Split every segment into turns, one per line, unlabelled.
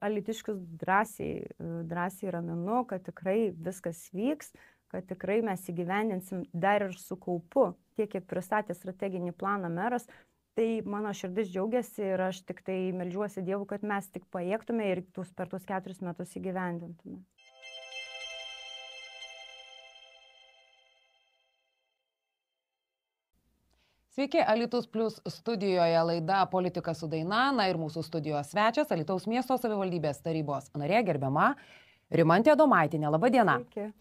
alytiškius drąsiai raminu, kad tikrai viskas vyks, kad tikrai mes įgyvendinsim dar ir su kaupu, tiek kiek pristatė strateginį planą meras. Tai mano širdis džiaugiasi ir aš tik tai meldžiuosi Dievu, kad mes tik pajėgtume ir per tuos 4 metus įgyvendintume.
Sveiki, Alytus Plus studijoje laida Politika su Daina. Na ir mūsų studijos svečias, Alytaus miesto savivaldybės tarybos narė gerbiama Rimantė Adomaitinė. Labą dieną.
Sveiki.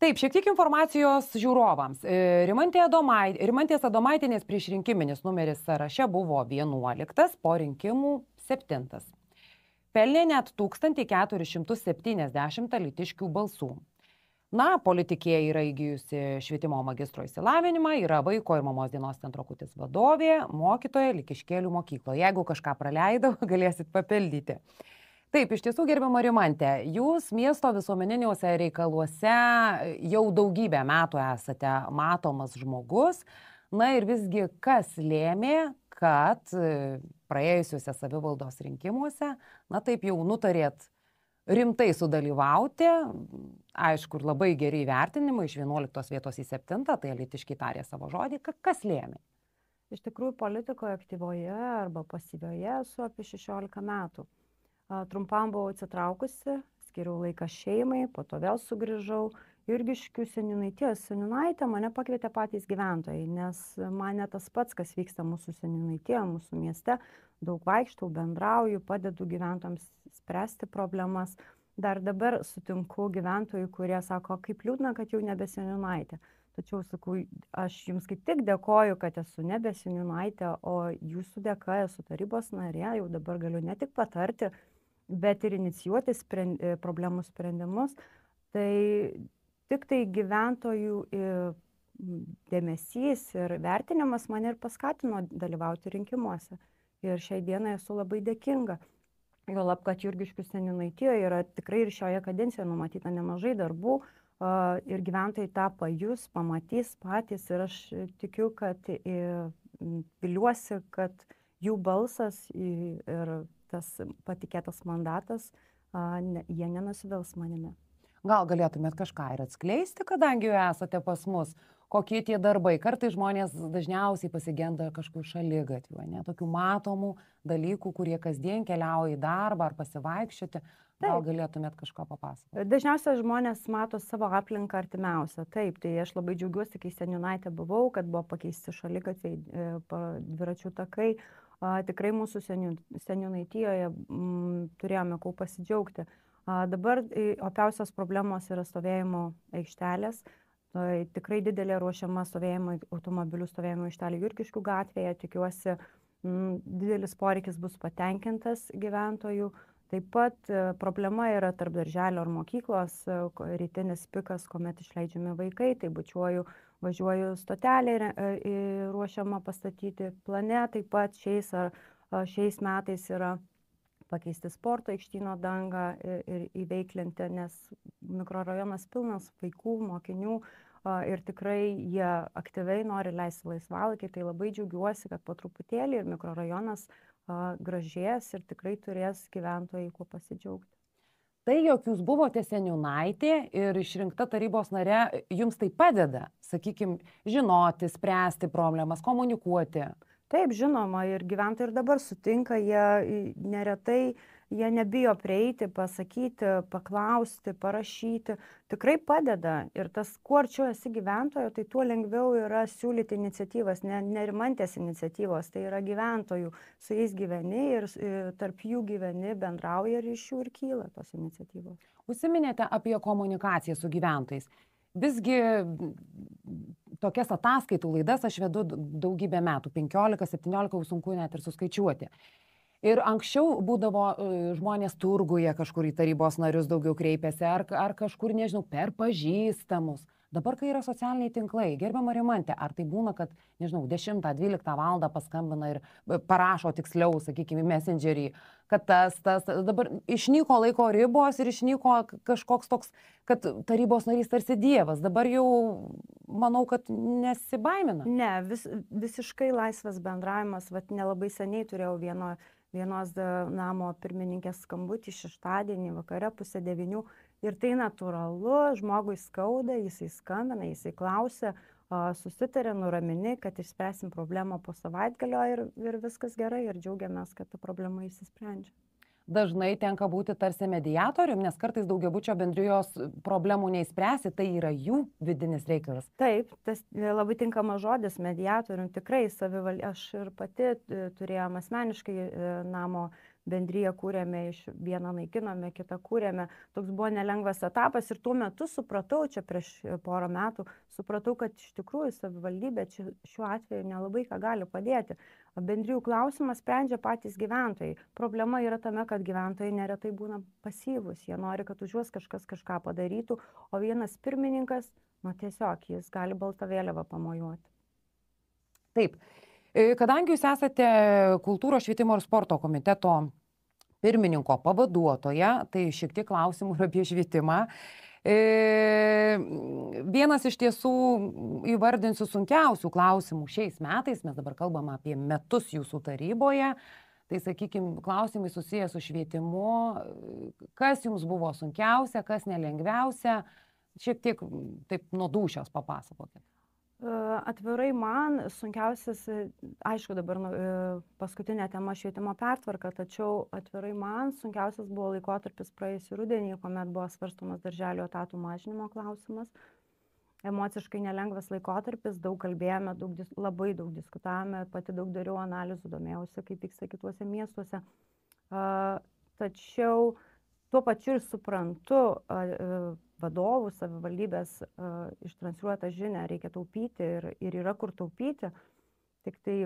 Taip, šiek tiek informacijos žiūrovams. Rimantės Adomaitinės priešrinkiminis numeris sąraše buvo 11, po rinkimų 7. Pelnė net 1470 alytiškių balsų. Na, politikė yra įgijusi švietimo magistro išsilavinimą, yra vaiko ir mamos dienos centro Kutis vadovė, mokytoja Likiškėlių mokykloje. Jeigu kažką praleidau, galėsit papildyti. Taip, iš tiesų, gerbiama Rimantė, jūs miesto visuomeniniuose reikaluose jau daugybę metų esate matomas žmogus. Na ir visgi, kas lėmė, kad praėjusiuose savivaldos rinkimuose, na taip jau nutarėt rimtai sudalyvauti, aišku, ir labai geri įvertinimai iš 11 vietos į 7, tai alytiškiai tarė savo žodį. Kas lėmė?
Iš tikrųjų, politikoje aktyvoje arba pasyvioje esu apie 16 metų. Trumpam buvau atsitraukusi, skiriau laiką šeimai, po to vėl sugrįžau. Jurgiškių seniūnaitijos seniūnaitė mane pakvietė patys gyventojai, nes mane tas pats, kas vyksta mūsų seniūnaitijoje, mūsų mieste, daug vaikštau, bendrauju, padedu gyventojams spręsti problemas. Dar dabar sutinku gyventojų, kurie sako, kaip liūdna, kad jau nebe seniūnaitė. Tačiau sakau, aš jums kaip tik dėkoju, kad esu nebe seniūnaitė, o jūsų dėka esu tarybos narė, jau dabar galiu ne tik patarti, bet ir inicijuoti problemų sprendimus. Tai tik tai gyventojų dėmesys ir vertinimas mane ir paskatino dalyvauti rinkimuose. Ir šiai dienai esu labai dėkinga. Juolab, kad Jurgiškių seniūnaitijoje yra tikrai ir šioje kadencijoje numatyta nemažai darbų ir gyventojai tą pajus, pamatys patys. Ir aš tikiu, kad viliuosi, kad jų balsas ir tas patikėtas mandatas, jie nenusivils manimi.
Gal galėtumėt kažką ir atskleisti, kadangi jau esate pas mus, kokie tie darbai. Kartais žmonės dažniausiai pasigenda kažkur šaligatvių, ne, tokių matomų dalykų, kurie kasdien keliauja į darbą ar pasivaikščioti. Gal galėtumėt kažką papasakoti?
Dažniausiai žmonės mato savo aplinką artimiausią. Taip, tai aš labai džiaugiuosi, kai seniūnaitė buvau, kad buvo pakeisti šaligatviai, dviračių takai. Tikrai mūsų seniūnaitijoje turėjome kuo pasidžiaugti. Dabar opiausios problemos yra stovėjimo aikštelės. Tai tikrai didelė ruošiama automobilių stovėjimo aikštelė Jurgiškių gatvėje. Tikiuosi, didelis poreikis bus patenkintas gyventojų. Taip pat problema yra tarp darželio ar mokyklos, rytinis pikas, kuomet išleidžiami vaikai, tai važiuoju stotelį ruošiama pastatyti plane. Taip pat šiais metais yra pakeisti sporto aikštyno dangą ir įveiklinti, nes mikrorajonas pilnas vaikų, mokinių ir tikrai jie aktyviai nori leisti laisvalaikį. Tai labai džiaugiuosi, kad po truputėlį ir mikrorajonas gražės ir tikrai turės gyventojai kuo pasidžiaugti.
Tai, jog jūs buvote seniūnaitė ir išrinkta tarybos narė, jums tai padeda, sakykime, žinoti, spręsti problemas, komunikuoti?
Taip, žinoma, ir gyventojai ir dabar sutinka, jie neretai, jie nebijo prieiti, pasakyti, paklausti, parašyti. Tikrai padeda. Ir tas, kuo arčiau esi gyventojo, tai tuo lengviau yra siūlyti iniciatyvas, ne Rimantės iniciatyvos, tai yra gyventojų. Su jais gyveni ir tarp jų gyveni, bendrauja ir iš jų ir kyla tos iniciatyvos.
Užsiminėte apie komunikaciją su gyventojais. Visgi tokias ataskaitų laidas aš vedu daugybę metų, 15-17, sunku net ir suskaičiuoti. Ir anksčiau būdavo žmonės turguje kažkur į tarybos narius daugiau kreipėsi, ar kažkur, nežinau, per pažįstamus. Dabar, kai yra socialiniai tinklai, gerbiama Rimantė, ar tai būna, kad, nežinau, 10-12 valandą paskambina ir parašo tiksliau, sakykime, messengerį, kad tas, dabar išnyko laiko ribos ir išnyko kažkoks toks, kad tarybos narys tarsi dievas. Dabar jau, manau, kad nesibaimina.
Ne, visiškai laisvas bendravimas, nelabai seniai turėjau vienos namo pirmininkės skambutį šeštadienį vakare 8:30 ir tai natūralu, žmogui skauda, jisai skambina, jisai klausia, susitarė, nuramini, kad išspręsim problemą po savaitgalio ir viskas gerai ir džiaugiamės, kad ta problema išsisprendžia.
Dažnai tenka būti tarsi mediatorium, nes kartais daugiabučio bendrijos problemų neįspręsi, tai yra jų vidinis reikalas.
Taip, tas labai tinkamas žodis mediatorium, tikrai aš ir pati turėjom asmeniškai namo bendriją kūrėme, iš vieną naikinome, kitą kūrėme. Toks buvo nelengvas etapas ir tuo metu supratau, čia prieš porą metų, supratau, kad iš tikrųjų savivaldybė šiuo atveju nelabai ką gali padėti. Bendrijų klausimą sprendžia patys gyventojai. Problema yra tame, kad gyventojai neretai būna pasyvūs. Jie nori, kad už juos kažkas kažką padarytų, o vienas pirmininkas, tiesiog jis gali baltą vėliavą pamojuoti.
Taip. Kadangi jūs esate kultūros, švietimo ir sporto komiteto pirmininko pavaduotoja, tai šiek tiek klausimų ir apie švietimą. Vienas iš tiesų įvardinsiu sunkiausių klausimų šiais metais, mes dabar kalbame apie metus jūsų taryboje, tai sakykime, klausimai susiję su švietimu, kas jums buvo sunkiausia, kas nelengviausia, šiek tiek taip nuo dūšios papasakokit.
Atvirai man sunkiausias, aišku dabar paskutinė tema švietimo pertvarka, tačiau atvirai man sunkiausias buvo laikotarpis praėjusį rudenį, kuomet buvo svarstomas darželio etatų mažinimo klausimas. Emociškai nelengvas laikotarpis, daug kalbėjome, labai daug diskutavome, pati daug dariau analizų, domėjausi, kaip vyksta kituose miestuose. Tačiau tuo pačiu ir suprantu vadovų, savivaldybės ištransliuotą žinią, reikia taupyti ir yra kur taupyti. Tik tai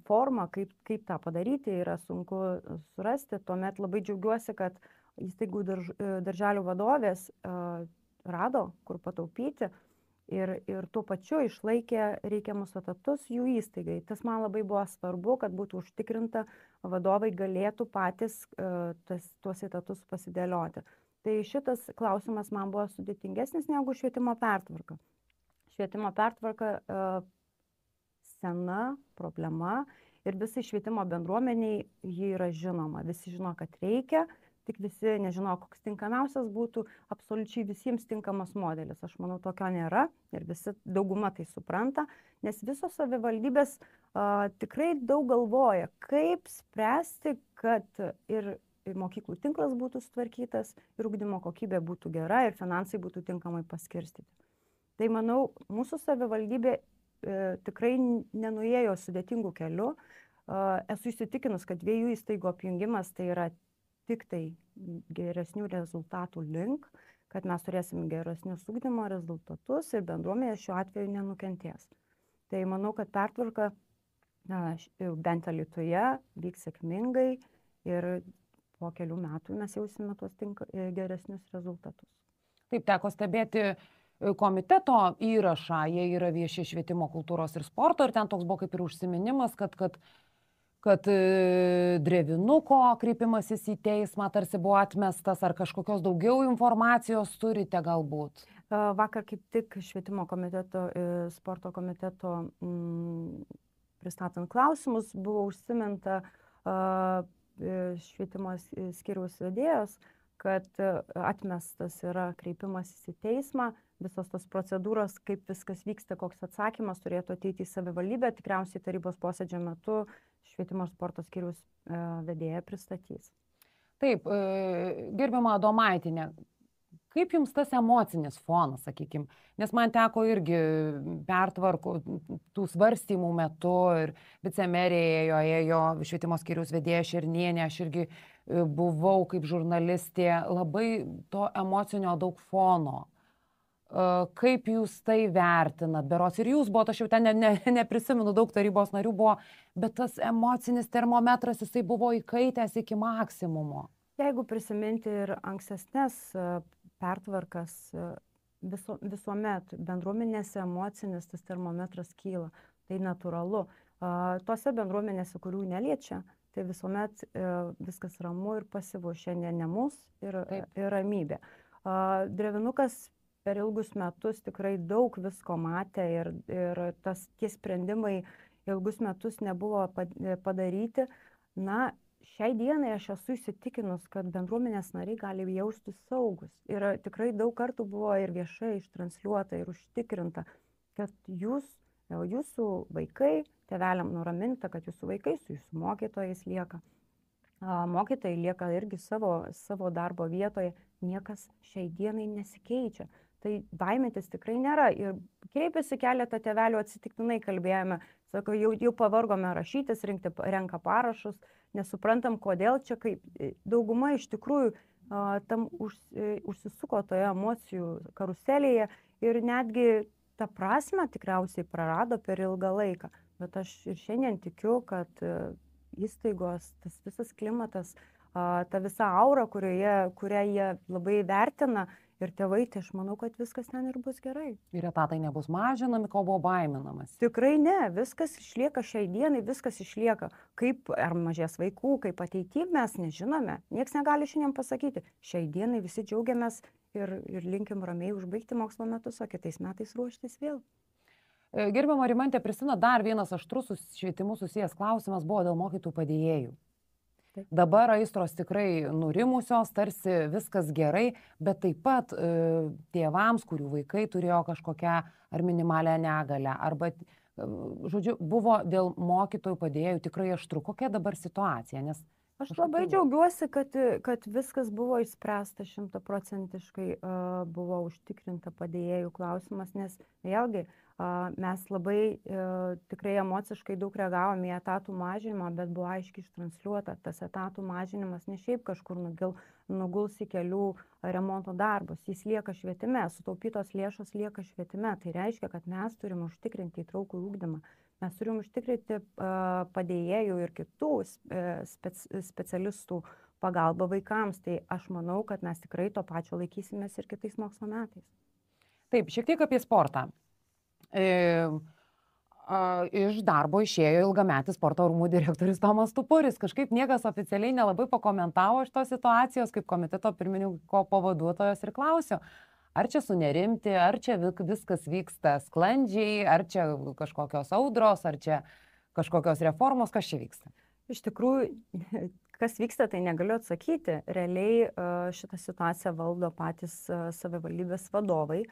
forma, kaip tą padaryti, yra sunku surasti. Tuomet labai džiaugiuosi, kad įstaigų darželių vadovės rado, kur pataupyti ir tuo pačiu išlaikė reikiamus etatus jų įstaigai. Tas man labai buvo svarbu, kad būtų užtikrinta, vadovai galėtų patys tuos etatus pasidėlioti. Tai šitas klausimas man buvo sudėtingesnis negu švietimo pertvarka. Švietimo pertvarka sena problema ir visai švietimo bendruomeniai ji yra žinoma. Visi žino, kad reikia, tik visi nežino, koks tinkamiausias būtų absoliučiai visiems tinkamas modelis. Aš manau, tokio nėra ir visi dauguma tai supranta, nes visos savivaldybės tikrai daug galvoja, kaip spręsti, kad ir mokyklų tinklas būtų sutvarkytas, ir ugdymo kokybė būtų gera, ir finansai būtų tinkamai paskirstyti. Tai manau, mūsų savivaldybė tikrai nenuėjo sudėtingų kelių. Esu įsitikinus, kad dviejų įstaigų apjungimas tai yra tik tai geresnių rezultatų link, kad mes turėsim geresnius ugdymo rezultatus ir bendruomenė šiuo atveju nenukentės. Tai manau, kad pertvarka bent Alytuje vyks sėkmingai ir po kelių metų mes jausime tuos geresnius rezultatus.
Taip, teko stebėti komiteto įrašą, jie yra vieši švietimo, kultūros ir sporto ir ten toks buvo kaip ir užsiminimas, kad Drevinuko kreipimasis į teismą tarsi buvo atmestas, ar kažkokios daugiau informacijos turite galbūt?
Vakar kaip tik švietimo komiteto, sporto komiteto pristatant klausimus buvo užsiminta švietimo skyriaus vedėjos, kad atmestas yra kreipimasis į teismą, visos tos procedūros, kaip viskas vyksta, koks atsakymas turėtų ateiti į savivaldybę, tikriausiai tarybos posėdžio metu švietimo ir sporto skyriaus vedėja pristatys.
Taip, gerbiama Adomaitinė, kaip jums tas emocinis fonas, sakykime, nes man teko irgi pertvarkų tų svarstymų metu ir vicemerė ėjo švietimo skyriaus vedėja Šernienė, aš irgi buvau kaip žurnalistė, labai to emocinio daug fono. Kaip jūs tai vertinat? Berods ir jūs buvote, aš jau ten neprisimenu, daug tarybos narių buvo, bet tas emocinis termometras, jisai buvo įkaitęs iki maksimumo.
Jeigu prisiminti ir ankstesnės pertvarkas, visuomet bendruomenėse emocinis tas termometras kyla, tai natūralu. Tose bendruomenėse, kurių neliečia, tai visuomet viskas ramu ir pasyvu, šiandien ne mus ir ramybė. Drevinukas per ilgus metus tikrai daug visko matė ir tie sprendimai ilgus metus nebuvo padaryti. Na, šiai dienai aš esu įsitikinus, kad bendruomenės nariai gali jaustis saugus. Ir tikrai daug kartų buvo ir viešai ištransliuota ir užtikrinta, kad jūsų vaikai, tėveliam nuraminta, kad jūsų vaikai su jūsų mokytojais lieka. Mokytojai lieka irgi savo darbo vietoje, niekas šiai dienai nesikeičia. Tai baimintis tikrai nėra. Ir kreipėsi keletą tėvelių, atsitiktinai kalbėjome, sako, jau pavargome rašytis, renka parašus, nesuprantam, kodėl čia kaip. Dauguma iš tikrųjų tam užsisuko toje emocijų karuselėje ir netgi tą prasmę tikriausiai prarado per ilgą laiką. Bet aš ir šiandien tikiu, kad įstaigos, tas visas klimatas, ta visa aura, kurią jie labai vertina ir tėvai, tai aš manau, kad viskas ten ir bus gerai.
Ir etatai nebus mažinami, ko buvo baiminamas.
Tikrai ne, viskas išlieka šiai dienai, viskas išlieka. Kaip ar mažės vaikų, kaip ateityje mes nežinome, nieks negali šiandien pasakyti. Šiai dienai visi džiaugiamės ir linkim ramiai užbaigti mokslo metus, o kitais metais ruoštis vėl.
Gerbiama Rimantė, prisimena, dar vienas aštrus su švietimu susijęs klausimas buvo dėl mokytojų padėjėjų. Taip. Dabar aistros tikrai nurimusios, tarsi viskas gerai, bet taip pat tėvams, kurių vaikai turėjo kažkokią ar minimalę negalę, arba, žodžiu, buvo dėl mokytojų padėjėjų tikrai aštru. Kokia dabar situacija? Nes
aš labai džiaugiuosi, kad viskas buvo išspręsta 100%, buvo užtikrinta padėjėjų klausimas, nes vėlgi mes labai tikrai emociškai daug reagavome į etatų mažinimą, bet buvo aiškiai ištransliuota, tas etatų mažinimas ne šiaip kažkur nuguls į kelių remonto darbus, jis lieka švietime, sutaupytos lėšos lieka švietime, tai reiškia, kad mes turime užtikrinti įtraukų ugdymą. Mes turim užtikrinti padėjėjų ir kitų specialistų pagalbą vaikams. Tai aš manau, kad mes tikrai to pačio laikysimės ir kitais mokslo metais.
Taip, šiek tiek apie sportą. Iš darbo išėjo ilgametis sporto rūmų direktorius Tomas Tupuris. Kažkaip niekas oficialiai nelabai pakomentavo šitos situacijos, kaip komiteto pirmininko pavaduotojas, ir klausiu, ar čia sunerimti, ar čia viskas vyksta sklandžiai, ar čia kažkokios audros, ar čia kažkokios reformos, kas čia vyksta?
Iš tikrųjų, kas vyksta, tai negaliu atsakyti. Realiai šitą situaciją valdo patys savivaldybės vadovai.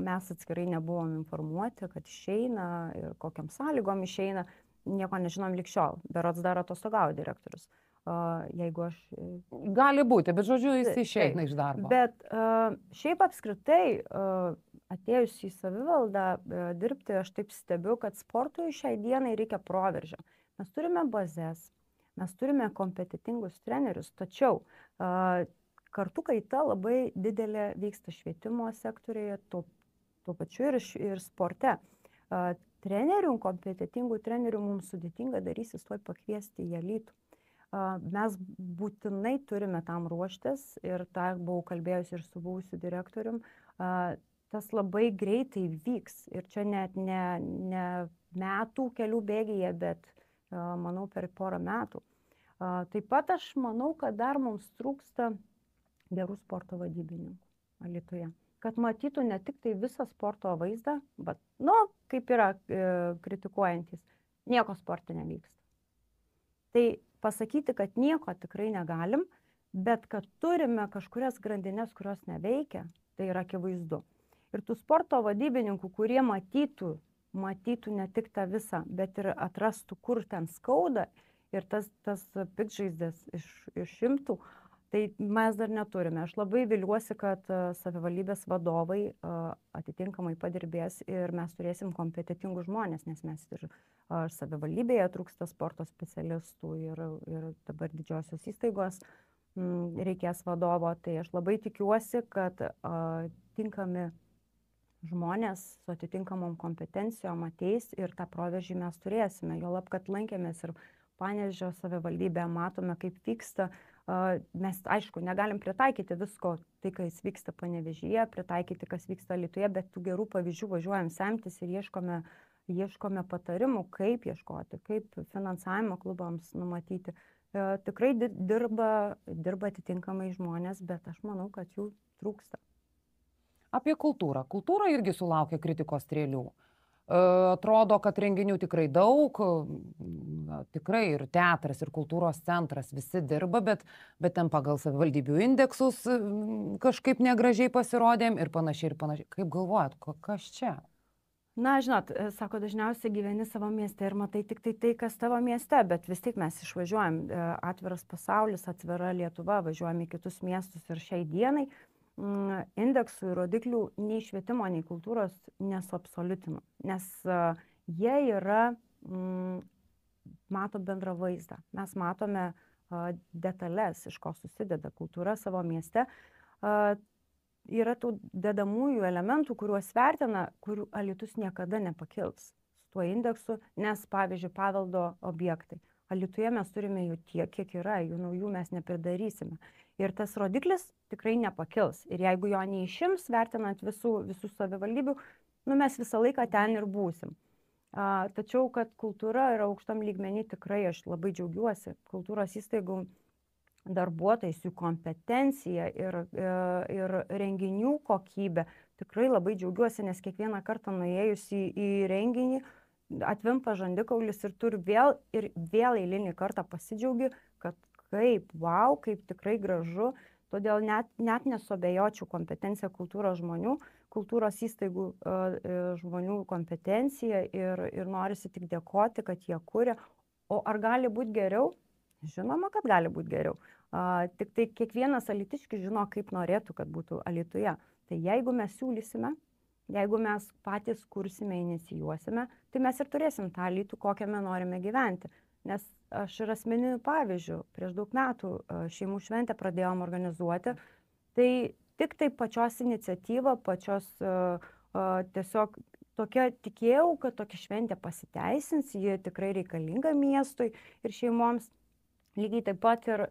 Mes atskirai nebuvom informuoti, kad išeina ir kokiam sąlygom išeina. Nieko nežinom lik šiol. Berods dar atostogauja direktorius. Jeigu aš...
Gali būti, bet žodžiu, jis išeina iš darbo.
Bet šiaip apskritai, atėjus į savivaldą dirbti, aš taip stebiu, kad sportui šiai dienai reikia proveržio. Mes turime bazės, mes turime kompetitingus trenerius, tačiau kartų kaita labai didelė vyksta švietimo sektoriuje, tuo pačiu ir sporte. Trenerių, kompetitingų trenerių mums sudėtinga darysis tuoj pakviesti į Alytų. Mes būtinai turime tam ruoštis ir tą buvau kalbėjusi ir su buvusiu direktorium. Tas labai greitai vyks ir čia net ne metų kelių bėgyje, bet manau per porą metų. Taip pat aš manau, kad dar mums trūksta gerų sporto vadybininkų Alytuje. Kad matytų ne tik tai visą sporto vaizdą, bet, kaip yra kritikuojantis, nieko sporte nevyksta. Tai pasakyti, kad nieko tikrai negalim, bet kad turime kažkurias grandinės, kurios neveikia, tai yra akivaizdu. Ir tų sporto vadybininkų, kurie matytų ne tik tą visą, bet ir atrastų, kur ten skauda ir tas piktžaizdės išimtų, tai mes dar neturime. Aš labai viliuosi, kad savivaldybės vadovai atitinkamai padirbės ir mes turėsim kompetitingus žmonės, nes mes ir savivaldybėje trūksta sporto specialistų ir dabar didžiosios įstaigos reikės vadovo. Tai aš labai tikiuosi, kad tinkami žmonės su atitinkamom kompetencijom ateis ir tą proveržį mes turėsime. Juolab, kad lankėmės ir Panevėžio savivaldybėje, matome, kaip vyksta. Mes, aišku, negalim pritaikyti visko, tai, kas vyksta Panevėžyje, pritaikyti, kas vyksta Alytuje, bet tų gerų pavyzdžių važiuojam semtis ir ieškome patarimų, kaip ieškoti, kaip finansavimo klubams numatyti. Tikrai dirba atitinkamai žmonės, bet aš manau, kad jų trūksta.
Apie kultūrą. Kultūra irgi sulaukia kritikos strėlių. Atrodo, kad renginių tikrai daug, tikrai ir teatras, ir kultūros centras visi dirba, bet ten pagal savivaldybių indeksus kažkaip negražiai pasirodėm ir panašiai, ir panašiai. Kaip galvojat, kas čia?
Na, žinot, sako, dažniausiai gyveni savo mieste ir matai tik tai, kas tavo mieste, bet vis tiek mes išvažiuojam, atviras pasaulis, atvira Lietuva, važiuojam į kitus miestus ir šiai dienai indeksų ir rodiklių nei švietimo, nei kultūros nesuabsoliutinu, nes jie yra, mato bendrą vaizdą. Mes matome detalės, iš ko susideda kultūra savo mieste. Yra tų dedamųjų elementų, kuriuos vertina, kurių Alytus niekada nepakils su tuo indeksu, nes, pavyzdžiui, paveldo objektai. Alytuje mes turime jų tiek, kiek yra, jų naujų mes nepridarysime. Ir tas rodiklis tikrai nepakils. Ir jeigu jo neišims, vertinant visų savivaldybių, mes visą laiką ten ir būsim. Tačiau, kad kultūra yra aukštam lygmenį, tikrai aš labai džiaugiuosi. Kultūros įstaigų darbuotojais, jų kompetencija ir renginių kokybė. Tikrai labai džiaugiuosi, nes kiekvieną kartą nuėjus į renginį atvimpa žandikaulis ir turi vėl eilinį kartą pasidžiaugi, kad kaip, wow, kaip tikrai gražu. Todėl net nesuabejočiau kompetencija kultūros žmonių, kultūros įstaigų žmonių kompetencija ir norisi tik dėkoti, kad jie kuria. O ar gali būti geriau? Žinoma, kad gali būti geriau. Tik tai kiekvienas alytiškis žino, kaip norėtų, kad būtų Alytuje. Tai jeigu mes siūlysime, jeigu mes patys kursime, inicijuosime, tai mes ir turėsim tą Alytų, kokiame norime gyventi. Nes aš ir asmeniniu pavyzdžiu, prieš daug metų šeimų šventę pradėjom organizuoti, tai tik tai pačios iniciatyva, pačios tiesiog tokia tikėjau, kad tokia šventė pasiteisins, ji tikrai reikalinga miestui ir šeimoms. Lygiai taip pat ir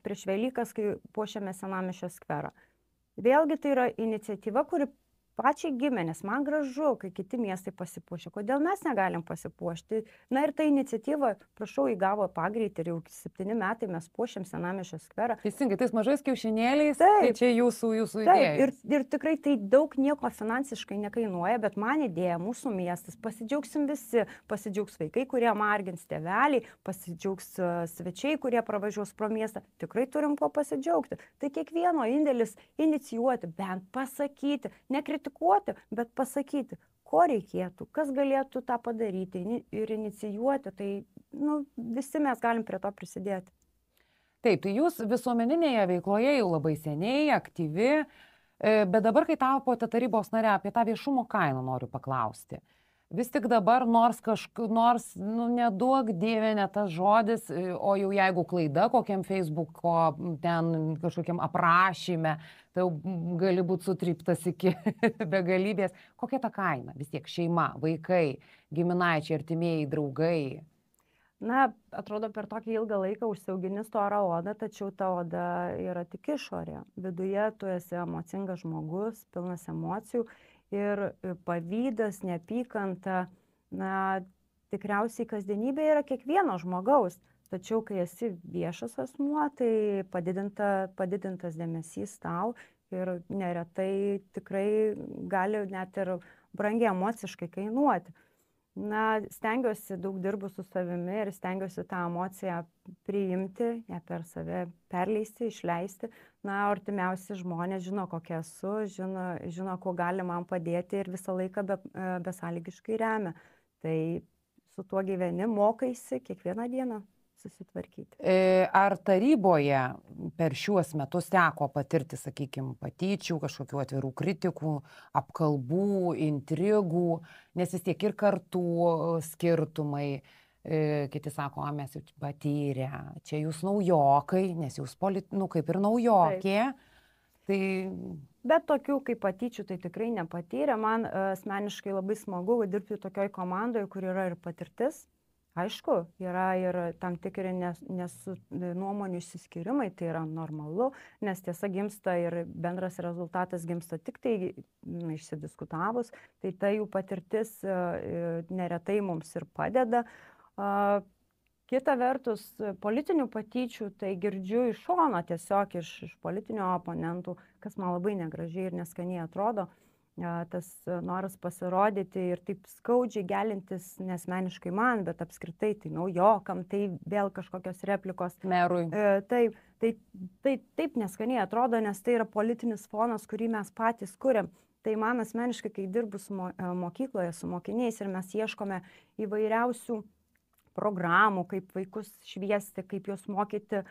prieš Velykas, kai puošėme Senamiesčio skverą. Vėlgi tai yra iniciatyva, kuri pačiai gimė, nes man gražu, kai kiti miestai pasipuošia. Kodėl mes negalim pasipuošti? Na ir ta iniciatyva, prašau, įgavo pagreitį ir jau 7 metai mes puošiam Senamiesčio skverą.
Teisingai, tais mažais kiaušinėliais, tai čia jūsų idėja.
Taip, ir tikrai tai daug nieko finansiškai nekainuoja, bet man idėja, mūsų miestas, pasidžiaugsim visi, pasidžiaugs vaikai, kurie margins, tėveliai, pasidžiaugs svečiai, kurie pravažiuos pro miestą. Tikrai turim ko pasidžiaugti. Tai kiekvieno indėlis inicijuoti, bent pasakyti, nekritikuoti, bet pasakyti, ko reikėtų, kas galėtų tą padaryti ir inicijuoti, tai visi mes galim prie to prisidėti.
Taip, tai jūs visuomeninėje veikloje jau labai seniai, aktyvi, bet dabar, kai tapote tarybos nare, apie tą viešumo kainą noriu paklausti. Vis tik dabar nors neduok dieve ne tas žodis, o jau jeigu klaida kokiam Facebooko, ten kažkokiam aprašyme, tai jau gali būti sutryptas iki begalybės. Kokia ta kaina? Vis tiek šeima, vaikai, giminaičiai, artimieji, draugai.
Na, atrodo, per tokį ilgą laiką užsiaugini storą odą, tačiau ta oda yra tik išorė. Viduje tu esi emocingas žmogus, pilnas emocijų. Ir pavydas, neapykanta, tikriausiai kasdienybė yra kiekvieno žmogaus. Tačiau, kai esi viešas asmuo, tai padidintas dėmesys tau ir neretai tikrai gali net ir brangiai emociškai kainuoti. Stengiuosi, daug dirbu su savimi ir stengiuosi tą emociją priimti, ją per save perleisti, išleisti. Artimiausi žmonės žino, kokia esu, žino, kuo gali man padėti ir visą laiką besąlygiškai remia. Tai su tuo gyveni, mokaisi kiekvieną dieną susitvarkyti.
Ar taryboje per šiuos metus teko patirti, sakykime, patyčių, kažkokių atvirų kritikų, apkalbų, intrigų, nes vis tiek ir kartų skirtumai, kiti sako, mes jau patyrę, čia jūs naujokai, nes jūs kaip ir naujokė. Tai...
Bet tokių kaip patyčių tai tikrai nepatyrė. Man asmeniškai labai smagu dirbti tokioj komandoje, kur yra ir patirtis. Aišku, yra ir tam tikri nuomonių išsiskyrimai, tai yra normalu, nes tiesa gimsta ir bendras rezultatas gimsta tik tai išsidiskutavus, tai ta jų patirtis neretai mums ir padeda. Kita vertus, politinių patyčių, tai girdžiu iš šono tiesiog iš politinių oponentų, kas man labai negražiai ir neskaniai atrodo. tas noras pasirodyti ir taip skaudžiai gelintis, nesmeniškai man, bet apskritai tai naujokam, tai vėl kažkokios replikos.
Merui.
Taip, taip neskaniai atrodo, nes tai yra politinis fonas, kurį mes patys kuriam. Tai man asmeniškai, kai dirbu mokykloje su mokiniais ir mes ieškome įvairiausių programų, kaip vaikus šviesti, kaip juos mokyti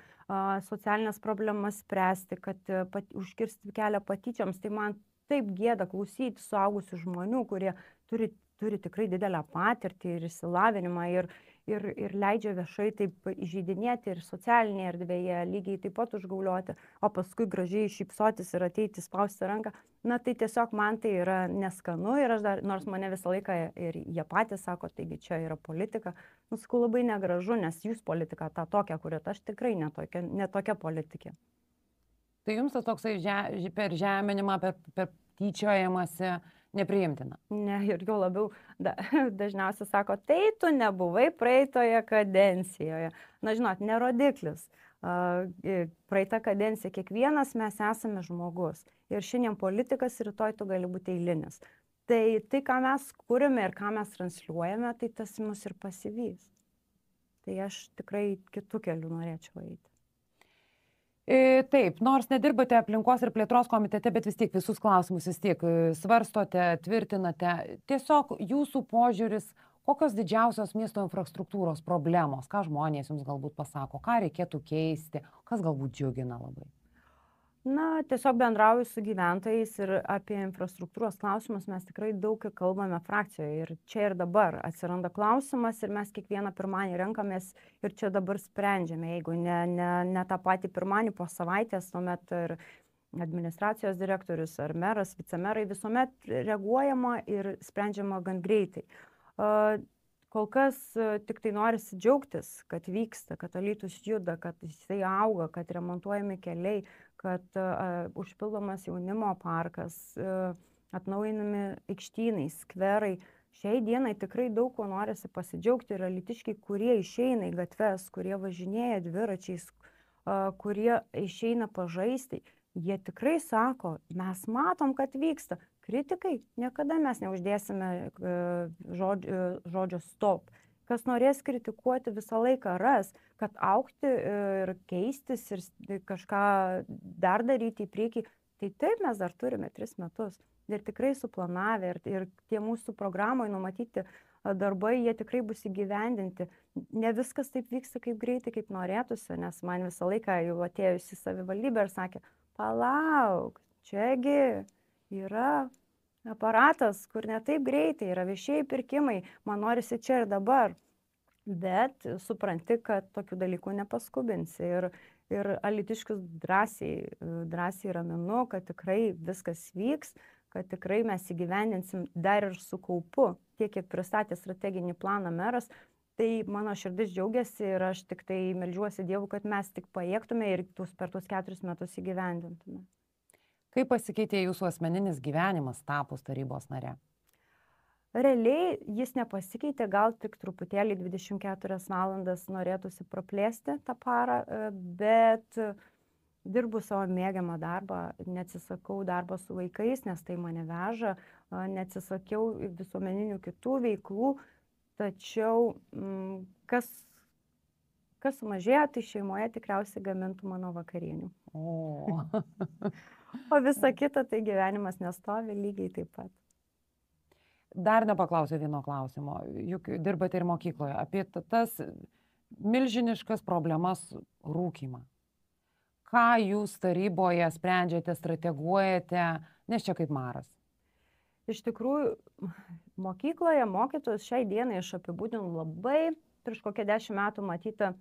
socialinės problemas spręsti, kad užkirsti kelią patyčioms, tai man taip gėda klausyti suaugusių žmonių, kurie turi tikrai didelę patirtį ir išsilavinimą ir leidžia viešai taip įžeidinėti ir socialinėje erdvėje, lygiai taip pat užgaulioti, o paskui gražiai šypsotis ir ateiti spausti ranką. Na tai tiesiog man tai yra neskanu ir aš dar, nors mane visą laiką ir jie patys sako, taigi čia yra politika, sakau, labai negražu, nes jūs politika tą tokią kuriat, aš tikrai netokia politikė.
Tai jums tas toksai per žeminimą, per tyčiojimąsi nepriimtina?
Ne, ir jau labiau dažniausiai sako, tai tu nebuvai praeitoje kadencijoje. Na, žinot, nerodiklis. Praeitą kadenciją kiekvienas mes esame žmogus. Ir šiandien politikas, rytoj tu gali būti eilinis. Tai, ką mes kūrime ir ką mes transliuojame, tai tas mus ir pasivys. Tai aš tikrai kitų kelių norėčiau eiti.
Taip, nors nedirbate aplinkos ir plėtros komitete, bet vis tiek visus klausimus vis tiek svarstote, tvirtinate. Tiesiog jūsų požiūris, kokios didžiausios miesto infrastruktūros problemos, ką žmonės jums galbūt pasako, ką reikėtų keisti, kas galbūt džiugina labai?
Na, tiesiog bendrauju su gyventojais ir apie infrastruktūros klausimus mes tikrai daug kalbame frakcijoje. Ir čia ir dabar atsiranda klausimas ir mes kiekvieną pirmanį renkamės ir čia dabar sprendžiame. Jeigu ne tą patį pirmanį po savaitės, tuomet ir administracijos direktorius ar meras, vicemerai, visuomet reaguojama ir sprendžiama gan greitai. Kol kas tik tai norisi džiaugtis, kad vyksta, kad Alytus juda, kad jisai auga, kad remontuojami keliai, kad užpildomas jaunimo parkas, atnaujinami aikštynai, skverai. Šiai dienai tikrai daug ko norisi pasidžiaugti ir alytiškiai, kurie išeina į gatves, kurie važinėja dviračiais, kurie išeina pažaisti, jie tikrai sako, mes matom, kad vyksta. Kritikai niekada mes neuždėsime žodžio stop. Kas norės kritikuoti visą laiką ras, kad augti ir keistis ir kažką dar daryti į priekį. Tai taip mes dar turime 3 metus ir tikrai suplanavę ir tie mūsų programoje numatyti darbai, jie tikrai bus įgyvendinti. Ne viskas taip vyksta kaip greitai, kaip norėtųsi, nes man visą laiką jau atėjusi savivaldybė ir sakė, palauk, čiagi yra aparatas, kur ne taip greitai, yra viešieji pirkimai, man norisi čia ir dabar. Bet supranti, kad tokių dalykų nepaskubinsi. Ir alytiškius drąsiai raminu, kad tikrai viskas vyks, kad tikrai mes įgyvendinsim dar ir su kaupu, tiek kiek pristatė strateginį planą meras. Tai mano širdis džiaugiasi ir aš tik tai meldžiuosi Dievu, kad mes tik pajėgtume ir per tuos 4 metus įgyvendintume.
Kaip pasikeitė jūsų asmeninis gyvenimas tapus tarybos nare?
Realiai jis nepasikeitė, gal tik truputėlį 24 valandas norėtųsi praplėsti tą parą, bet dirbu savo mėgiamą darbą, neatsisakau darbo su vaikais, nes tai mane veža, neatsisakiau visuomeninių kitų veiklų, tačiau kas sumažėjo, tai šeimoje tikriausiai gamintų mano vakarienių. O visa kita, tai gyvenimas nestovi lygiai taip pat.
Dar nepaklausiau vieno klausimo, juk dirbate ir mokykloje, apie tas milžiniškas problemas rūkymą. Ką jūs taryboje sprendžiate, strateguojate, nes čia kaip maras?
Iš tikrųjų, mokykloje mokytojus šiai dienai aš apibūdinu labai, prieš kokią 10 metų matyta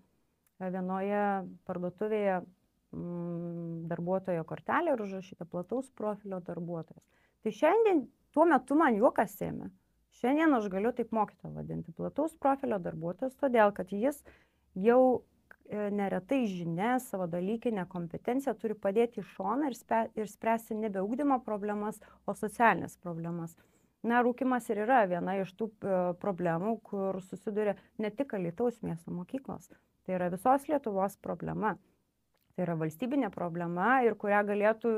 vienoje parduotuvėje darbuotojo kortelė ir užrašyta plataus profilio darbuotojas. Tai šiandien, tuo metu man juokas ėmė. Šiandien aš galiu taip mokytoją vadinti plataus profilio darbuotojas, todėl kad jis jau neretai žinias, savo dalykinę kompetenciją turi padėti į šoną ir spręsti nebe ugdymo problemas, o socialinės problemas. Na, rūkymas ir yra viena iš tų problemų, kur susiduria ne tik Alytaus miesto mokyklos. Tai yra visos Lietuvos problema. Tai yra valstybinė problema ir kurią galėtų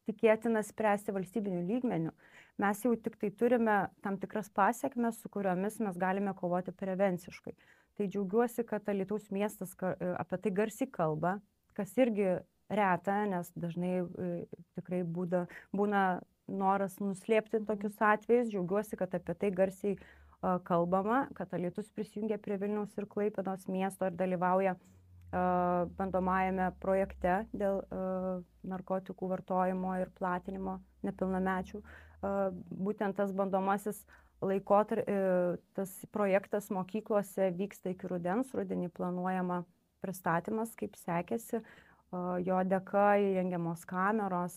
tikėtina spręsti valstybiniu lygmeniu. Mes jau tik tai turime tam tikras pasiekmes, su kuriomis mes galime kovoti prevenciškai. Tai džiaugiuosi, kad Alytaus miestas apie tai garsiai kalba, kas irgi reta, nes dažnai tikrai būna noras nuslėpti tokius atvejus. Džiaugiuosi, kad apie tai garsiai kalbama, kad Alytus prisijungia prie Vilniaus ir Klaipėdos miesto ir dalyvauja bandomajame projekte dėl narkotikų vartojimo ir platinimo nepilnamečių. Būtent tas bandomasis tas projektas mokyklose vyksta iki rudens, rudenį planuojama pristatymas, kaip sekėsi. Jo dėka įrengiamos kameros,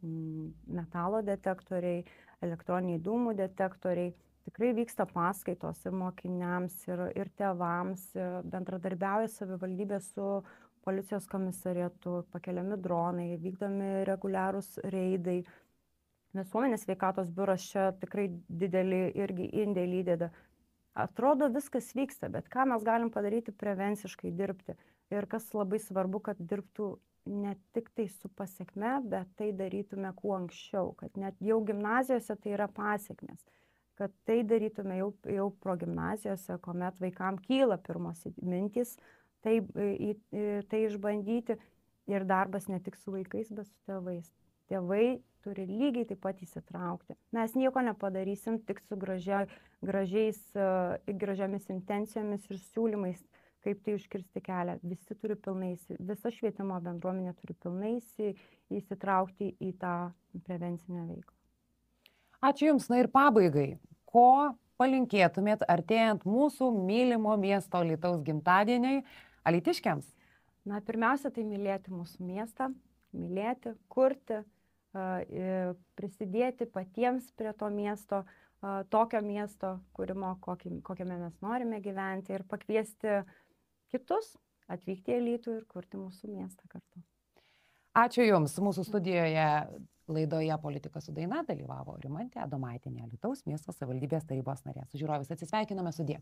metalo detektoriai, elektroniniai dūmų detektoriai. Tikrai vyksta paskaitos ir mokiniams, ir tėvams, bendradarbiauja savivaldybė su policijos komisariatu, pakeliami dronai, vykdomi reguliarūs reidai. Visuomenės sveikatos biuras čia tikrai didelį irgi indėlį įdeda. Atrodo, viskas vyksta, bet ką mes galim padaryti prevenciškai dirbti. Ir kas labai svarbu, kad dirbtų ne tik tai su pasiekme, bet tai darytume kuo anksčiau, kad net jau gimnazijose tai yra pasiekmes. Kad tai darytume jau progimnazijose, kuomet vaikam kyla pirmos mintys, tai išbandyti. Ir darbas ne tik su vaikais, bet su tėvais. Tėvai turi lygiai taip pat įsitraukti. Mes nieko nepadarysim tik su gražiomis intencijomis ir siūlymais, kaip tai užkirsti kelią. Visa švietimo bendruomenė turi pilnai įsitraukti į tą prevencinę veiklą.
Ačiū Jums, na ir pabaigai, ko palinkėtumėt artėjant mūsų mylimo miesto Alytaus gimtadieniui alytiškiams?
Na, pirmiausia, tai mylėti mūsų miestą, mylėti, kurti, prisidėti patiems prie to miesto, tokio miesto kūrimo, kokiame mes norime gyventi, ir pakviesti kitus atvykti į Alytų ir kurti mūsų miestą kartu.
Ačiū Jums. Mūsų studijoje laidoje Politika su daina dalyvavo Rimantė Adomaitienė, Alytaus miesto savivaldybės tarybos narė. Su žiūrovais atsisveikiname, sudie.